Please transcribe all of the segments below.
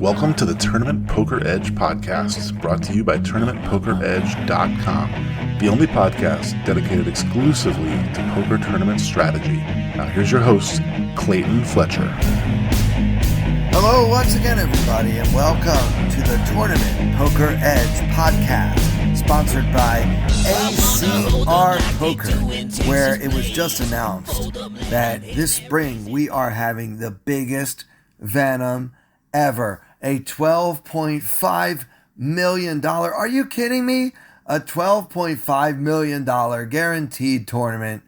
Welcome to the Tournament Poker Edge podcast, brought to you by TournamentPokerEdge.com, the only podcast dedicated exclusively to poker tournament strategy. Now here's your host, Clayton Fletcher. Hello once again, everybody, and welcome to the Tournament Poker Edge podcast, sponsored by ACR Poker, where it was just announced that this spring we are having the biggest Venom ever. A $12.5 million, are you kidding me? A $12.5 million guaranteed tournament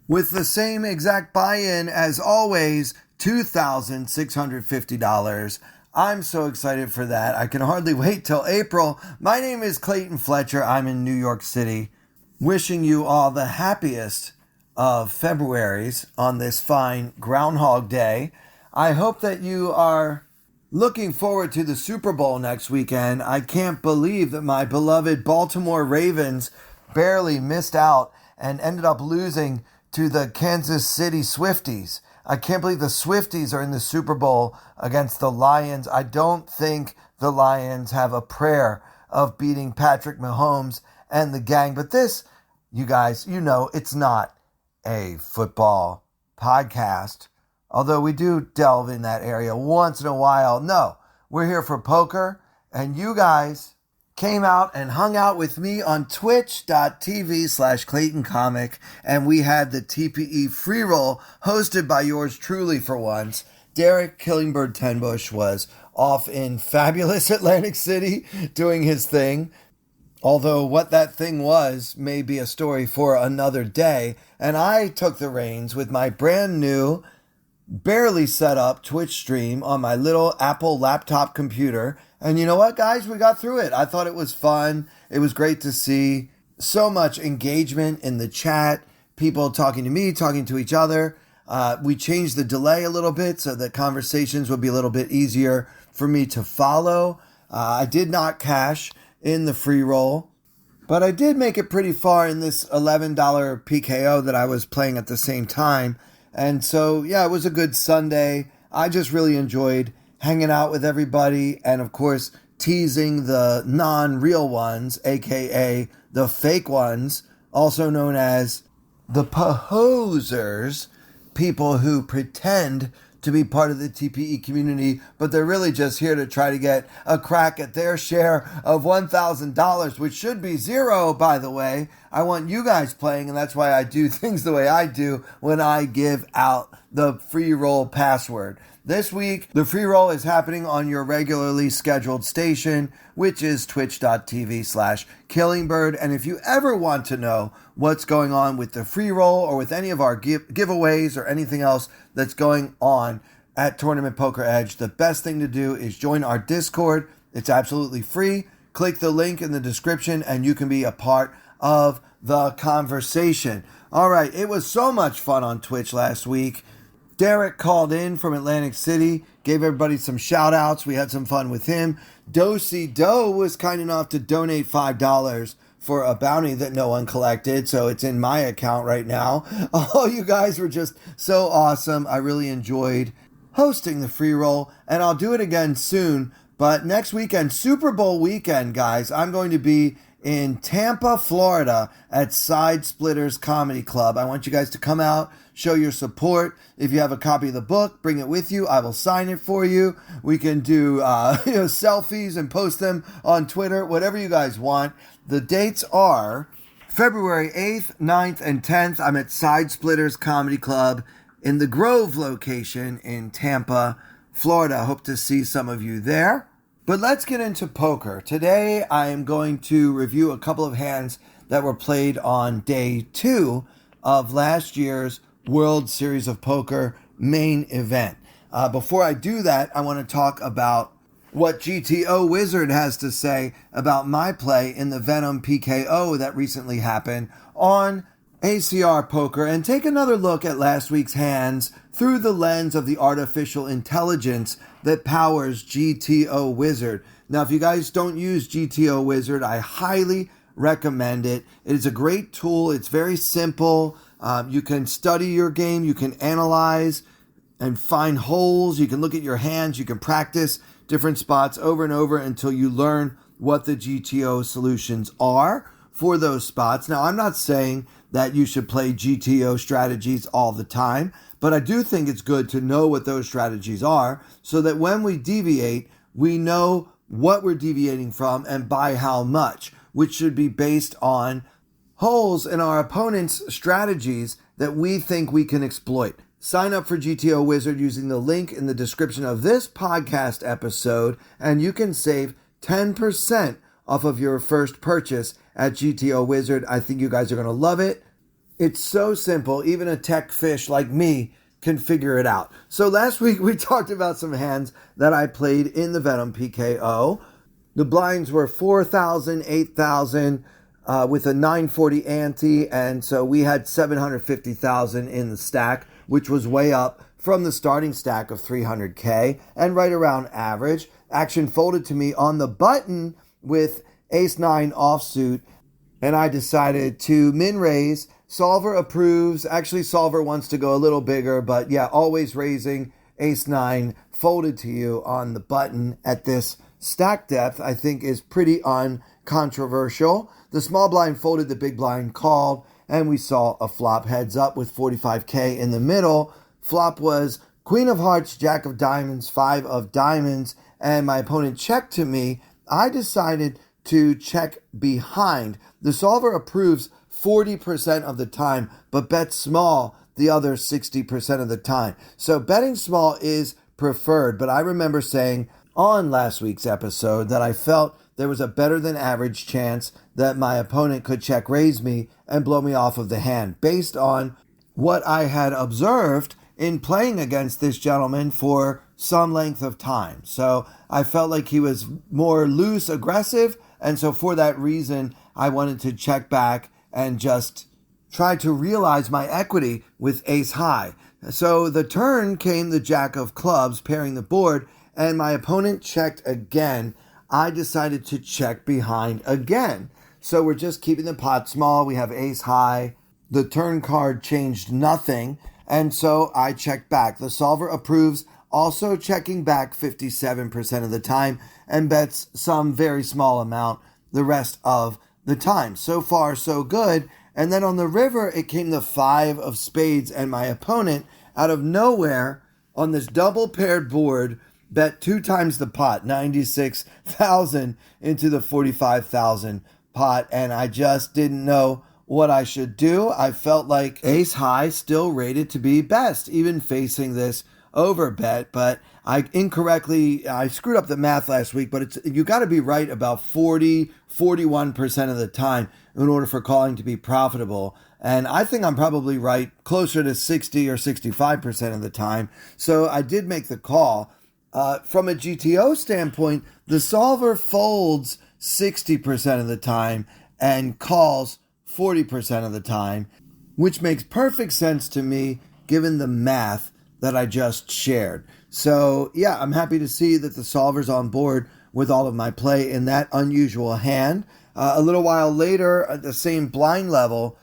with the same exact buy-in as always, $2,650. I'm so excited for that. I can hardly wait till April. My name is Clayton Fletcher. I'm in New York City. Wishing you all the happiest of Februaries on this fine Groundhog Day. I hope that you are looking forward to the Super Bowl next weekend. I can't believe that my beloved Baltimore Ravens barely missed out and ended up losing to the Kansas City Swifties. I can't believe the Swifties are in the Super Bowl against the Lions. I don't think the Lions have a prayer of beating Patrick Mahomes and the gang. But this, you guys, you know, it's not a football podcast. Although we do delve in that area once in a while. No, we're here for poker. And you guys came out and hung out with me on twitch.tv/ClaytonComic. And we had the TPE free roll hosted by yours truly for once. Derek Killingbird Tenbush was off in fabulous Atlantic City doing his thing. Although what that thing was may be a story for another day. And I took the reins with my brand new, barely set up Twitch stream on my little Apple laptop computer. And you know what, guys? We got through it. I thought it was fun. It was great to see so much engagement in the chat, people talking to me, talking to each other. We changed the delay a little bit so that conversations would be a little bit easier for me to follow. I did not cash in the free roll, but I did make it pretty far in this $11 PKO that I was playing at the same time. And so, yeah, it was a good Sunday. I just really enjoyed hanging out with everybody and, of course, teasing the non-real ones, a.k.a. the fake ones, also known as the posers, people who pretend to be part of the TPE community, but they're really just here to try to get a crack at their share of $1,000, which should be zero, by the way. I want you guys playing, and that's why I do things the way I do when I give out the free roll password. This week, the free roll is happening on your regularly scheduled station, which is twitch.tv/Killingbird. And if you ever want to know what's going on with the free roll or with any of our giveaways or anything else that's going on at Tournament Poker Edge, the best thing to do is join our Discord. It's absolutely free. Click the link in the description and you can be a part of the conversation. All right, it was so much fun on Twitch last week. Derek called in from Atlantic City, gave everybody some shout outs. We had some fun with him. Dosey Doe was kind enough to donate $5 for a bounty that no one collected, so it's in my account right now. Oh, you guys were just so awesome. I really enjoyed hosting the free roll, and I'll do it again soon. But next weekend, Super Bowl weekend, guys, I'm going to be in Tampa, Florida at Side Splitters Comedy Club. I want you guys to come out, show your support. If you have a copy of the book, bring it with you. I will sign it for you. We can do selfies and post them on Twitter, whatever you guys want. The dates are February 8th, 9th, and 10th. I'm at Side Splitters Comedy Club in the Grove location in Tampa, Florida. Hope to see some of you there. But let's get into poker. Today, I am going to review a couple of hands that were played on day 2 of last year's World Series of Poker main event. Before I do that, I want to talk about what GTO Wizard has to say about my play in the Venom PKO that recently happened on ACR Poker, and take another look at last week's hands through the lens of the artificial intelligence that powers GTO Wizard. Now, if you guys don't use GTO Wizard, I highly recommend it. It is a great tool. It's very simple. You can study your game. You can analyze and find holes. You can look at your hands. You can practice different spots over and over until you learn what the GTO solutions are for those spots. Now, I'm not saying that you should play GTO strategies all the time, but I do think it's good to know what those strategies are so that when we deviate, we know what we're deviating from and by how much, which should be based on holes in our opponent's strategies that we think we can exploit. Sign up for GTO Wizard using the link in the description of this podcast episode, and you can save 10% off of your first purchase at GTO Wizard. I think you guys are going to love it. It's so simple. Even a tech fish like me can figure it out. So last week we talked about some hands that I played in the Venom PKO. The blinds were 4,000, 8,000 with a 940 ante, and so we had 750,000 in the stack, which was way up from the starting stack of 300K and right around average. Action folded to me on the button with ace-9 offsuit, and I decided to min-raise. Solver approves. Actually, Solver wants to go a little bigger, but yeah, always raising. Ace-9 folded to you on the button at this stack depth, I think is pretty uncontroversial. The small blind folded, the big blind called, and we saw a flop heads up with 45K in the middle. Flop was Queen of Hearts, Jack of Diamonds, 5 of Diamonds, and my opponent checked to me. I decided to check behind. The solver approves 40% of the time, but bets small the other 60% of the time. So betting small is preferred, but I remember saying on last week's episode that I felt there was a better than average chance that my opponent could check raise me and blow me off of the hand based on what I had observed in playing against this gentleman for some length of time. So I felt like he was more loose, aggressive, and so for that reason, I wanted to check back and just try to realize my equity with ace high. So the turn came the Jack of Clubs pairing the board, and my opponent checked again. I decided to check behind again. So we're just keeping the pot small. We have ace high. The turn card changed nothing, and so I checked back. The solver approves, also checking back 57% of the time, and bets some very small amount the rest of the time. So far, so good. And then on the river, it came the 5 of spades, and my opponent, out of nowhere, on this double paired board, bet 2 times the pot, 96,000 into the 45,000 pot, and I just didn't know what I should do. I felt like ace high still rated to be best, even facing this overbet, but I screwed up the math last week, but you got to be right about 41% of the time in order for calling to be profitable. And I think I'm probably right closer to 60 or 65% of the time. So I did make the call. From a GTO standpoint, the solver folds 60% of the time and calls 40% of the time, which makes perfect sense to me given the math that I just shared. So yeah, I'm happy to see that the solver's on board with all of my play in that unusual hand. A little while later, at the same blind level,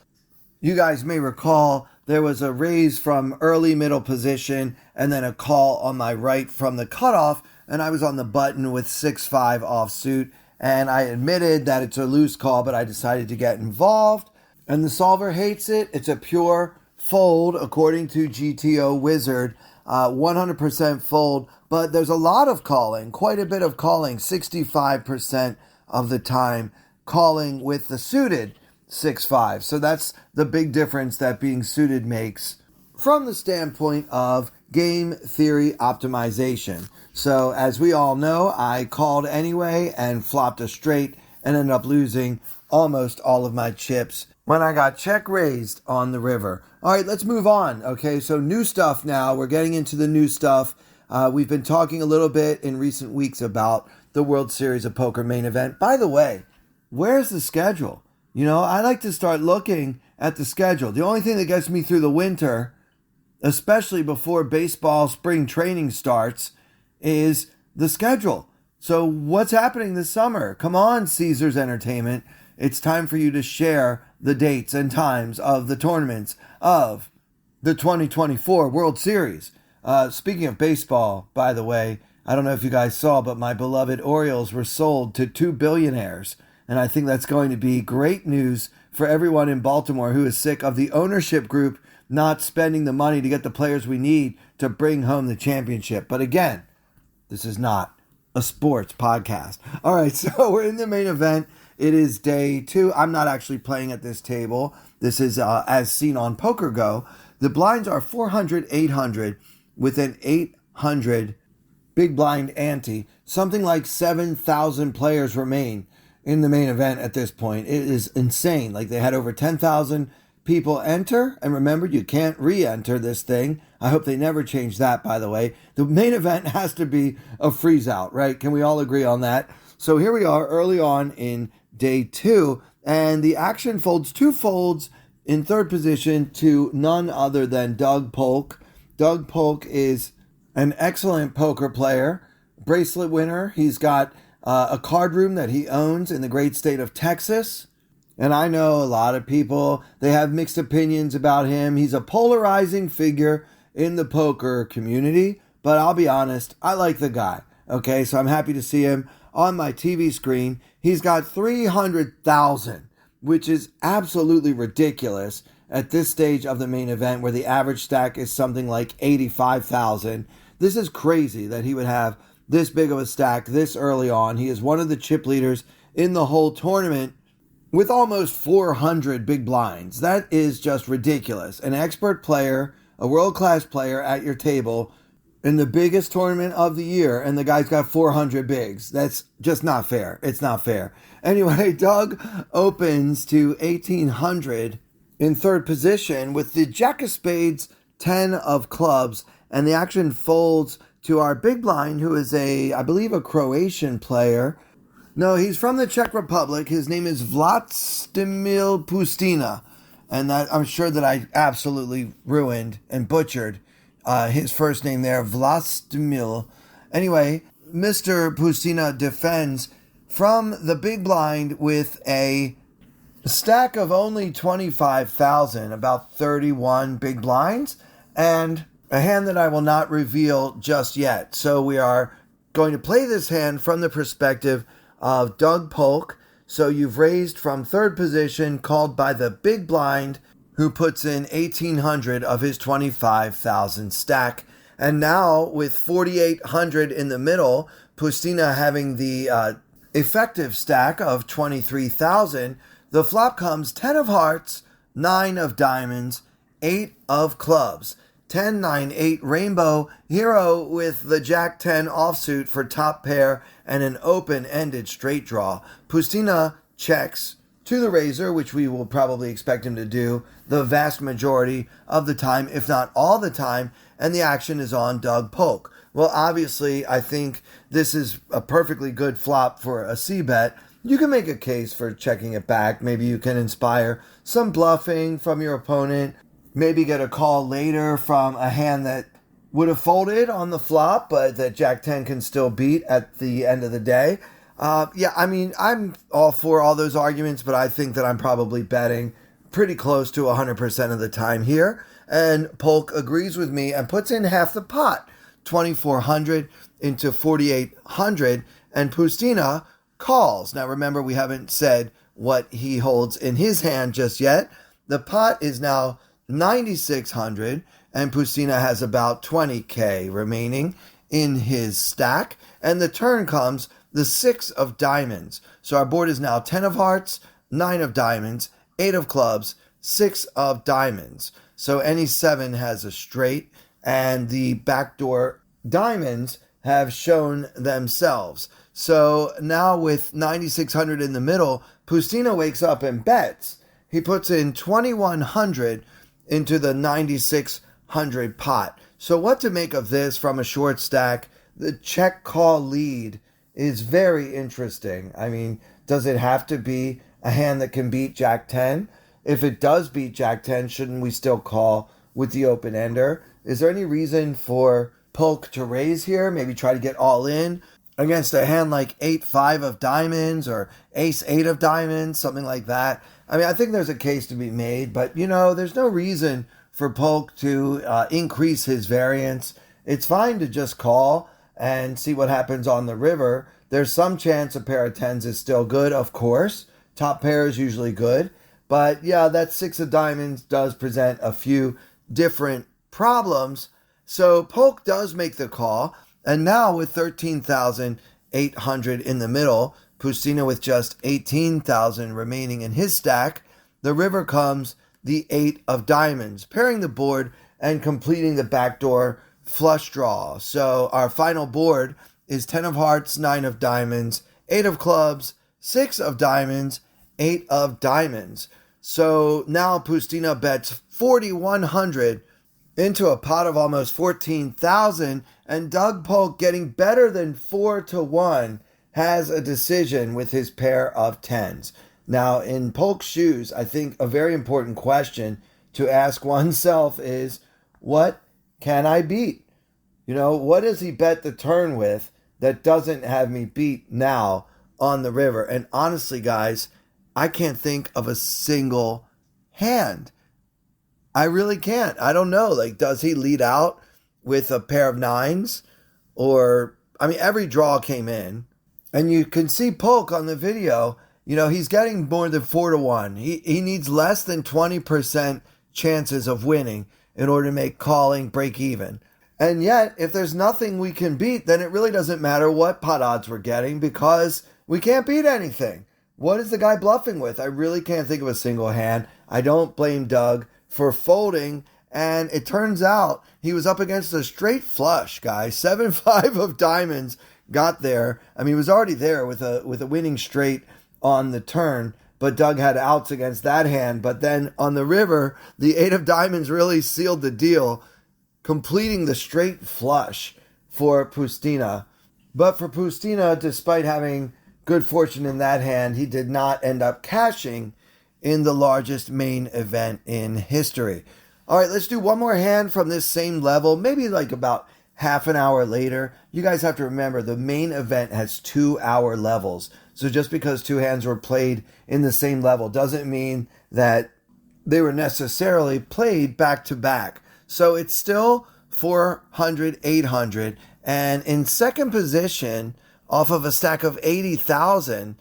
you guys may recall there was a raise from early middle position and then a call on my right from the cutoff, and I was on the button with 6-5 offsuit, and I admitted that it's a loose call, but I decided to get involved, and the solver hates it. It's a pure fold according to GTO Wizard, 100% fold, but there's a lot of calling, quite a bit of calling, 65% of the time calling with the suited 6-5. So that's the big difference that being suited makes from the standpoint of game theory optimization. So as we all know, I called anyway and flopped a straight and ended up losing almost all of my chips when I got check raised on the river. All right, let's move on. Okay, so new stuff now. We're getting into the new stuff. We've been talking a little bit in recent weeks about the World Series of Poker main event. By the way, where's the schedule? You know, I like to start looking at the schedule. The only thing that gets me through the winter, especially before baseball spring training starts, is the schedule. So what's happening this summer? Come on, Caesars Entertainment. It's time for you to share the dates and times of the tournaments of the 2024 World Series Speaking of baseball, by the way, I don't know if you guys saw, but my beloved Orioles were sold to two billionaires. And I think that's going to be great news for everyone in Baltimore who is sick of the ownership group not spending the money to get the players we need to bring home the championship. But again, this is not a sports podcast. All right, so we're in the main event. It is day 2. I'm not actually playing at this table. This is as seen on Poker Go. The blinds are 400, 800 with an 800 big blind ante. Something like 7,000 players remain in the main event at this point. It is insane. Like, they had over 10,000 people enter. And remember, you can't re-enter this thing. I hope they never change that, by the way. The main event has to be a freeze out, right? Can we all agree on that? So here we are early on in day 2. And the action folds 2 folds in third position to none other than Doug Polk. Doug Polk is an excellent poker player, bracelet winner. He's got a card room that he owns in the great state of Texas. And I know a lot of people, they have mixed opinions about him. He's a polarizing figure in the poker community, but I'll be honest, I like the guy. Okay, so I'm happy to see him on my TV screen. He's got 300,000, which is absolutely ridiculous at this stage of the main event where the average stack is something like 85,000. This is crazy that he would have this big of a stack this early on. He is one of the chip leaders in the whole tournament with almost 400 big blinds. That is just ridiculous. An expert player, a world-class player at your table in the biggest tournament of the year, and the guy's got 400 bigs. That's just not fair. It's not fair. Anyway, Doug opens to 1,800 in third position with the Jack of Spades, 10 of clubs, and the action folds to our big blind, who is I believe a Croatian player. No, he's from the Czech Republic. His name is Vlastimil Pustina, and that I'm sure that I absolutely ruined and butchered his first name there, Vlastimil. Anyway, Mr. Pustina defends from the big blind with a stack of only 25,000, about 31 big blinds, and a hand that I will not reveal just yet. So we are going to play this hand from the perspective of Doug Polk. So you've raised from third position, called by the big blind, who puts in 1,800 of his 25,000 stack. And now with 4,800 in the middle, Pustina having the effective stack of 23,000, the flop comes 10 of hearts, 9 of diamonds, 8 of clubs. 10, 9, 8 rainbow hero with the Jack 10 offsuit for top pair and an open-ended straight draw. Pustina checks to the razor, which we will probably expect him to do the vast majority of the time, if not all the time, and the action is on Doug Polk. Well, obviously, I think this is a perfectly good flop for a C-bet. You can make a case for checking it back. Maybe you can inspire some bluffing from your opponent. Maybe get a call later from a hand that would have folded on the flop, but that Jack 10 can still beat at the end of the day. I'm all for all those arguments, but I think that I'm probably betting pretty close to 100% of the time here. And Polk agrees with me and puts in half the pot, 2,400 into 4,800, and Pustina calls. Now remember, we haven't said what he holds in his hand just yet. The pot is now 9,600, and Pustina has about 20k remaining in his stack, and the turn comes the 6 of diamonds. So our board is now 10 of hearts, 9 of diamonds, 8 of clubs, 6 of diamonds. So any 7 has a straight, and the backdoor diamonds have shown themselves. So now with 9,600 in the middle, Pustina wakes up and bets. He puts in 2,100 into the 9,600 pot. So what to make of this from a short stack? The check call lead is very interesting. I mean, does it have to be a hand that can beat Jack 10? If it does beat Jack 10, shouldn't we still call with the open ender? Is there any reason for Polk to raise here? Maybe try to get all in against a hand like 8-5 of diamonds or ace-8 of diamonds, something like that. I mean, I think there's a case to be made, but, there's no reason for Polk to increase his variance it's fine to just call and see what happens on the river. There's some chance a pair of tens is still good, of course. Top pair is usually good. But yeah, that six of diamonds does present a few different problems. So Polk does make the call. And now with 13,800 in the middle, Pustina with just 18,000 remaining in his stack, the river comes the eight of diamonds, pairing the board and completing the backdoor flush draw. So our final board is 10 of hearts, 9 of diamonds, 8 of clubs, 6 of diamonds, 8 of diamonds. So now Pustina bets 4,100 into a pot of almost 14,000, and Doug Polk, getting better than 4-1, has a decision with his pair of tens. Now, in Polk's shoes, I think a very important question to ask oneself is, what can I beat? What does he bet the turn with that doesn't have me beat now on the river? And honestly, guys, I can't think of a single hand. I really can't. I don't know. Does he lead out with a pair of nines? Every draw came in. And you can see Polk on the video, he's getting more than 4-1. He needs less than 20% chances of winning in order to make calling break even. And yet, if there's nothing we can beat, then it really doesn't matter what pot odds we're getting because we can't beat anything. What is the guy bluffing with? I really can't think of a single hand. I don't blame Doug for folding. And it turns out he was up against a straight flush, guys. 7-5 of diamonds got there. He was already there with a winning straight on the turn, but Doug had outs against that hand. But then on the river, the 8 of diamonds really sealed the deal, completing the straight flush for Pustina. But for Pustina, despite having good fortune in that hand, he did not end up cashing in the largest main event in history. All right, let's do one more hand from this same level, maybe about half an hour later. You guys have to remember the main event has 2-hour levels. So just because two hands were played in the same level doesn't mean that they were necessarily played back to back. So it's still 400, 800. And in second position, off of a stack of 80,000,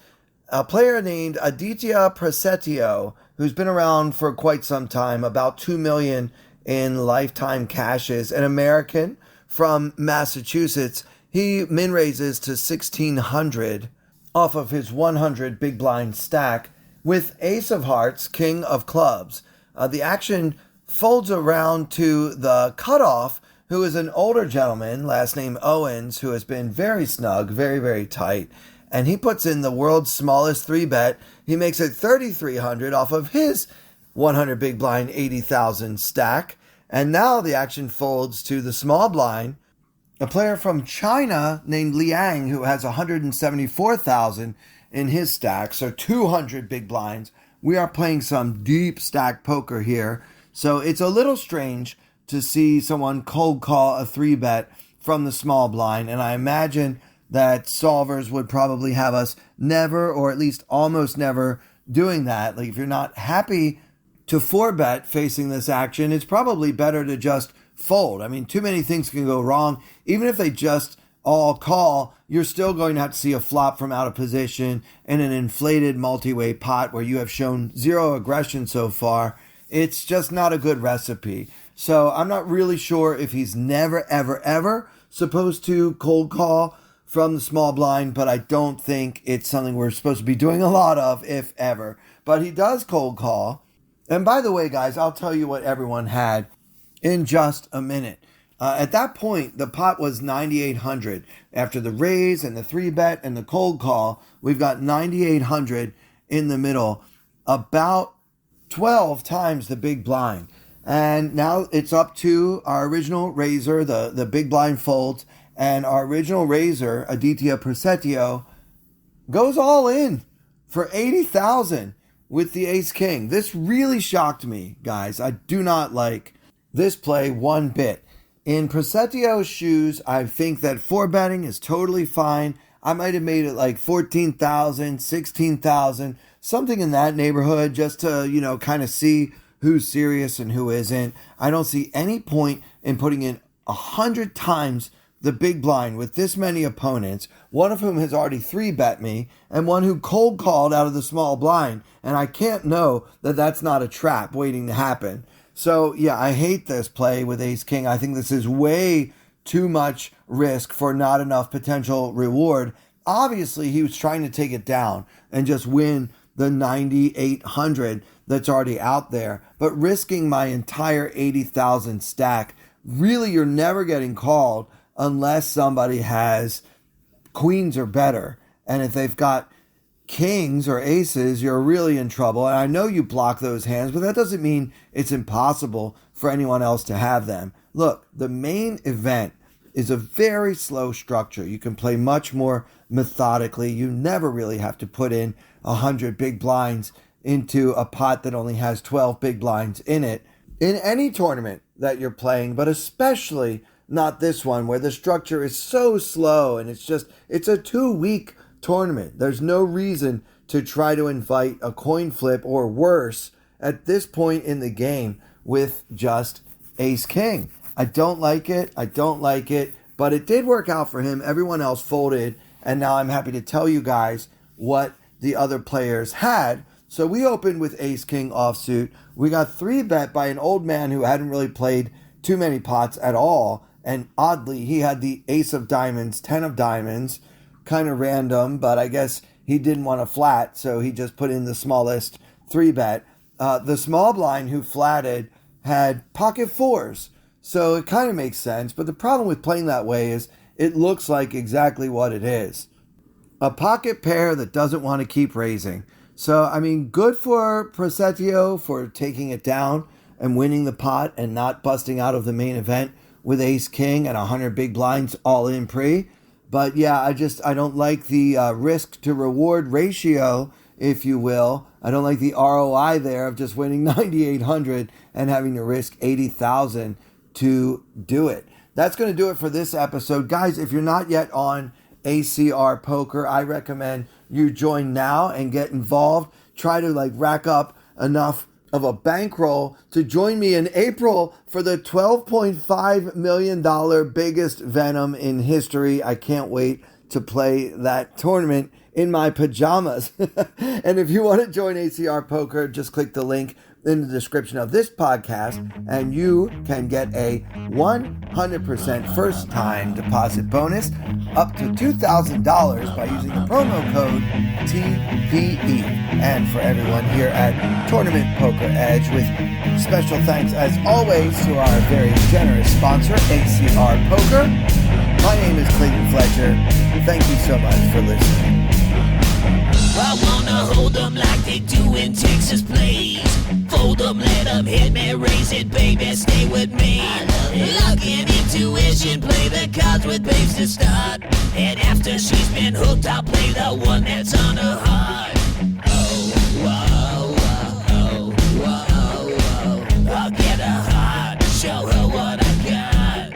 a player named Aditya Prasetyo, who's been around for quite some time, about 2 million in lifetime cashes, an American from Massachusetts. He min raises to 1,600 off of his 100 big blind stack with ace of hearts, king of clubs. The action folds around to the cutoff, who is an older gentleman, last name Owens, who has been very snug, very, very tight. And he puts in the world's smallest 3-bet. He makes it 3,300 off of his 100 big blind, 80,000 stack. And now the action folds to the small blind. A player from China named Liang, who has 174,000 in his stack, so 200 big blinds. We are playing some deep stack poker here. So it's a little strange to see someone cold call a 3-bet from the small blind. And I imagine that solvers would probably have us never, or at least almost never, doing that. If you're not happy to 4-bet facing this action, it's probably better to just fold. Too many things can go wrong. Even if they just all call, you're still going to have to see a flop from out of position in an inflated multi-way pot where you have shown zero aggression so far. It's just not a good recipe. So I'm not really sure if he's never, ever, ever supposed to cold call from the small blind, but I don't think it's something we're supposed to be doing a lot of, if ever. But he does cold call. And by the way, guys, I'll tell you what everyone had in just a minute. At that point, the pot was 9,800. After the raise and the 3-bet and the cold call, we've got 9,800 in the middle, about 12 times the big blind. And now it's up to our original raiser, the big blind folds, and our original raiser, Aditya Prasetyo, goes all in for 80,000 with the ace king. This really shocked me, guys. I do not like this play one bit. In Prasetyo's shoes, I think that 4-betting is totally fine. I might have made it 14,000, 16,000, something in that neighborhood, just to, kind of see who's serious and who isn't. I don't see any point in putting in 100 times the big blind with this many opponents, one of whom has already 3-bet me, and one who cold called out of the small blind, and I can't know that that's not a trap waiting to happen. So, yeah, I hate this play with ace-king. I think this is way too much risk for not enough potential reward. Obviously, he was trying to take it down and just win the 9,800 that's already out there, but risking my entire 80,000 stack, really, you're never getting called unless somebody has queens or better. And if they've got kings or aces, you're really in trouble. And I know you block those hands, but that doesn't mean it's impossible for anyone else to have them. Look, the main event is a very slow structure. You can play much more methodically. You never really have to put in 100 big blinds into a pot that only has 12 big blinds in it in any tournament that you're playing, but especially not this one where the structure is so slow and it's a 2-week tournament. There's no reason to try to invite a coin flip or worse at this point in the game with just ace-king. I don't like it, but it did work out for him. Everyone else folded, and now I'm happy to tell you guys what the other players had. So we opened with ace-king offsuit. We got 3-bet by an old man who hadn't really played too many pots at all, and oddly, he had the ace of diamonds, 10 of diamonds, kind of random, but I guess he didn't want to flat, so he just put in the smallest 3-bet. The small blind who flatted had pocket fours, so it kind of makes sense, but the problem with playing that way is it looks like exactly what it is. A pocket pair that doesn't want to keep raising. So, I mean, good for Prosetio for taking it down and winning the pot and not busting out of the main event with ace-king and 100 big blinds all in pre. But yeah, I don't like the risk to reward ratio, if you will. I don't like the ROI there of just winning 9,800 and having to risk 80,000 to do it. That's going to do it for this episode. Guys, if you're not yet on ACR Poker, I recommend you join now and get involved. Try to rack up enough of a bankroll to join me in April for the $12.5 million biggest Venom in history. I can't wait to play that tournament in my pajamas. And if you want to join ACR Poker, just click the link in the description of this podcast, and you can get a 100% first-time deposit bonus up to $2,000 by using the promo code TVE. And for everyone here at Tournament Poker Edge, with special thanks, as always, to our very generous sponsor, ACR Poker. My name is Clayton Fletcher. Thank you so much for listening. I wanna hold them like they do in Texas plays. Fold them, let them hit me, raise it, baby, stay with me. Luck and intuition, play the cards with babes to start. And after she's been hooked, I'll play the one that's on her heart. Oh, whoa, whoa, whoa, whoa. I'll get her heart, show her what I got.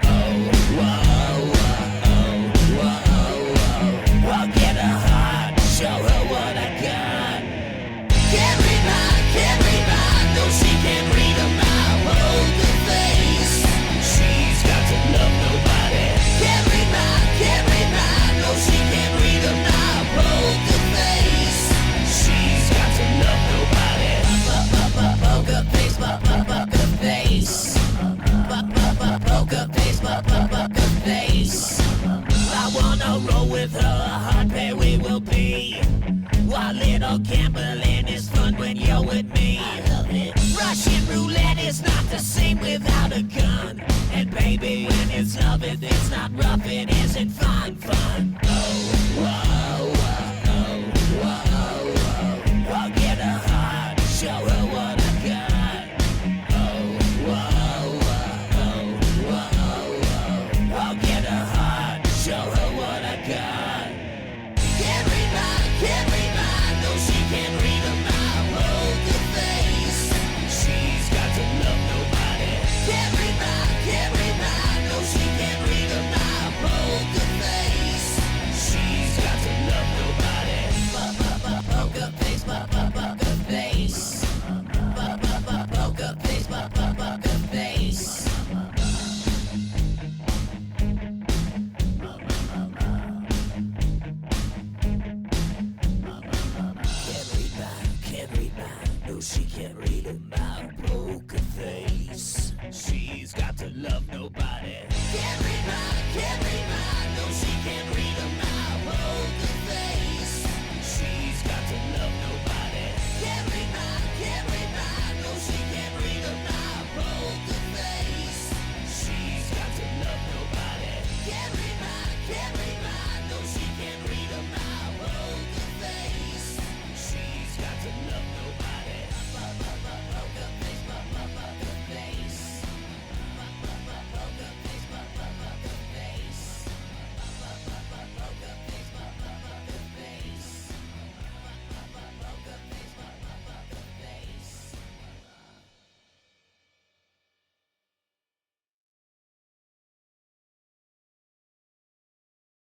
Oh, whoa, whoa, whoa, whoa. I'll get her heart, show her what I got. Can't read mine, no she can't read a mile. Poker face, she's got to love nobody. Can't read mine, no she can't read a mile. Poker face, she's got to love nobody. Poker face, poker face. Poker face, poker face. I wanna roll with her, a hard pair we will be. While little gambling is fun when you're with me. I love it. Russian roulette is not the same without a gun. And baby, when it's love, it's not rough, it isn't fun.